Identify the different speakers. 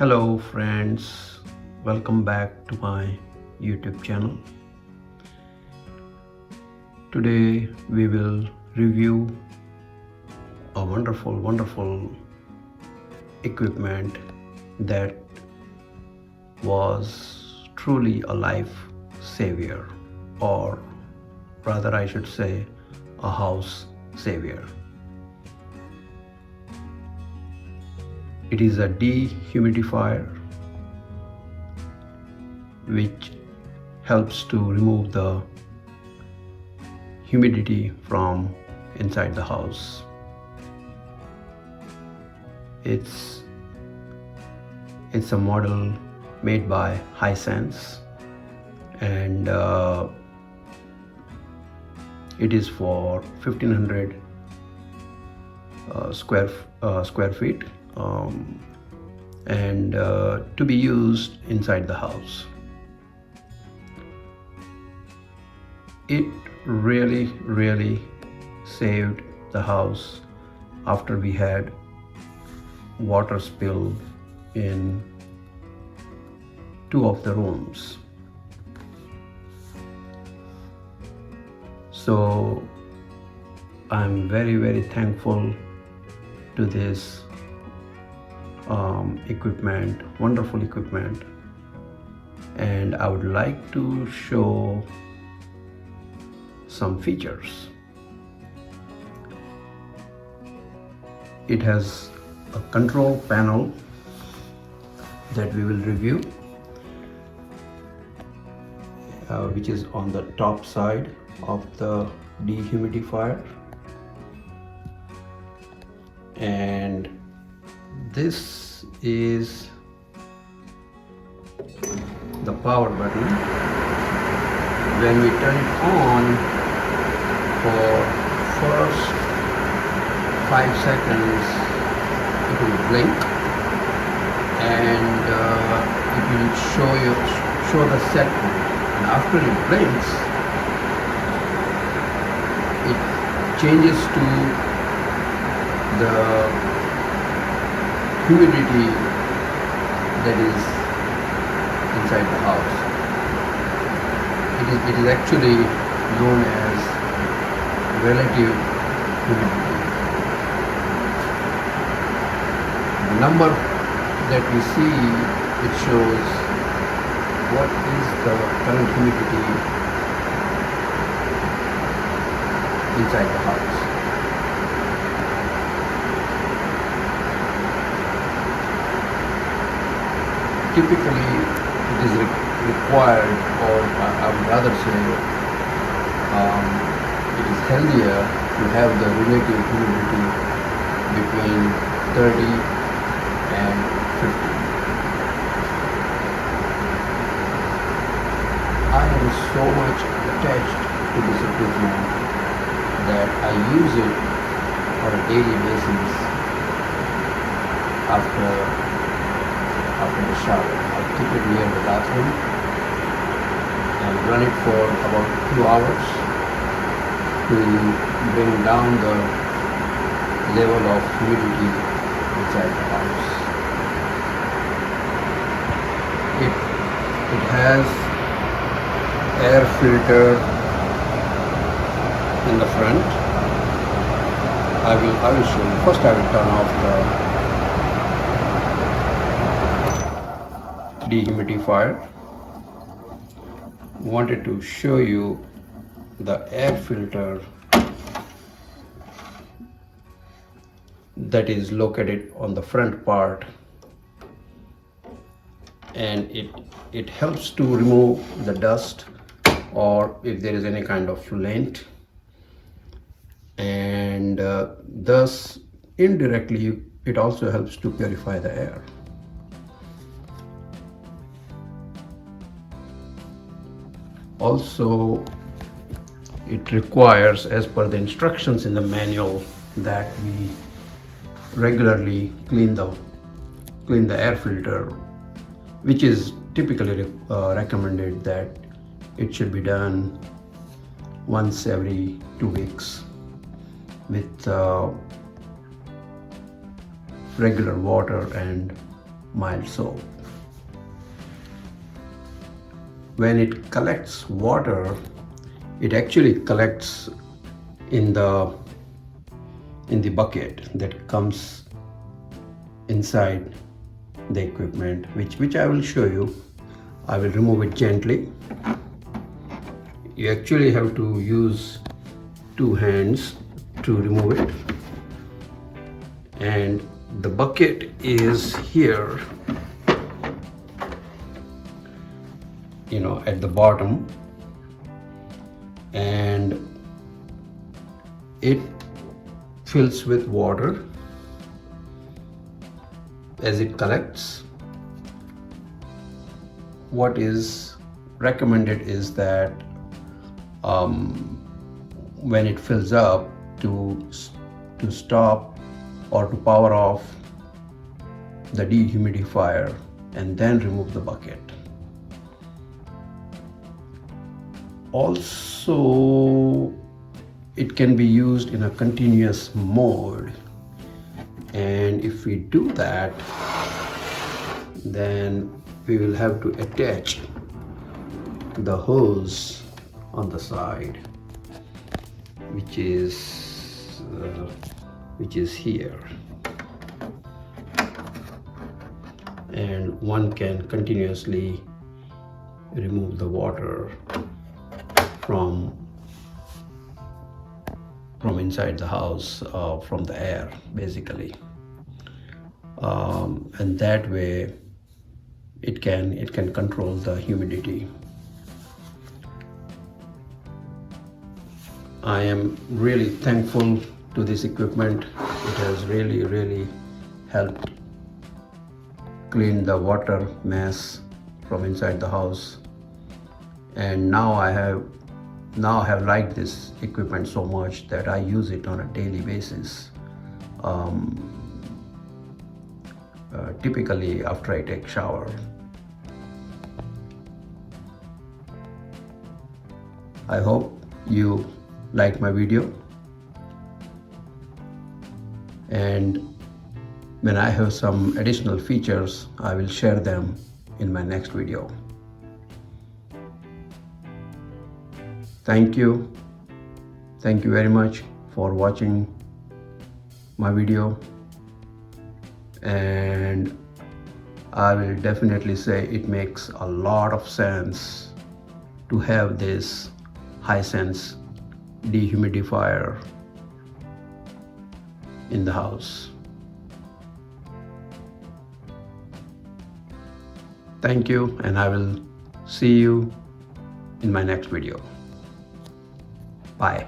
Speaker 1: Hello friends, welcome back to my YouTube channel. Today we will review a wonderful equipment that was truly a life savior, or rather I should say a house savior. It is a dehumidifier which helps to remove the humidity from inside the house. It's a model made by Hisense, and it is for 1500 square feet, and to be used inside the house. It really saved the house after we had water spill in two of the rooms. So I'm very thankful to this equipment, wonderful equipment, and I would like to show some features. It has a control panel that we will review, which is on the top side of the dehumidifier, and this is the power button. When we turn it on, for first 5 seconds it will blink, and it will show the set point, and after it blinks it changes to the humidity that is inside the house. It is actually known as relative humidity. The number that we see, it shows what is the current humidity inside the house. Typically it is required, or I would rather say it is healthier to have the relative humidity between 30 and 50. I am so much attached to this equipment that I use it on a daily basis after the shower. I keep it near the bathroom and run it for about 2 hours to bring down the level of humidity inside the house. It has air filter in the front. I will show you. First I will turn off the dehumidifier. Wanted to show you the air filter that is located on the front part, and it helps to remove the dust or if there is any kind of lint, and thus indirectly it also helps to purify the air. Also, it requires, as per the instructions in the manual, that we regularly clean the air filter, which is typically recommended that it should be done once every 2 weeks with regular water and mild soap. When it collects water, it actually collects in the bucket that comes inside the equipment, which I will show you. I will remove it gently. You actually have to use 2 hands to remove it, and the bucket is here, at the bottom, and it fills with water as it collects. What is recommended is that when it fills up, to stop or to power off the dehumidifier and then remove the bucket. Also, it can be used in a continuous mode, and if we do that, then we will have to attach the hose on the side, which is here, and one can continuously remove the water from inside the house, from the air basically, and that way it can control the humidity. I am really thankful to this equipment. It has really helped clean the water mess from inside the house, and now I have liked this equipment so much that I use it on a daily basis, typically after I take shower. I hope you like my video, and when I have some additional features, I will share them in my next video. Thank you very much for watching my video, and I will definitely say it makes a lot of sense to have this Hisense dehumidifier in the house. Thank you, and I will see you in my next video. Bye.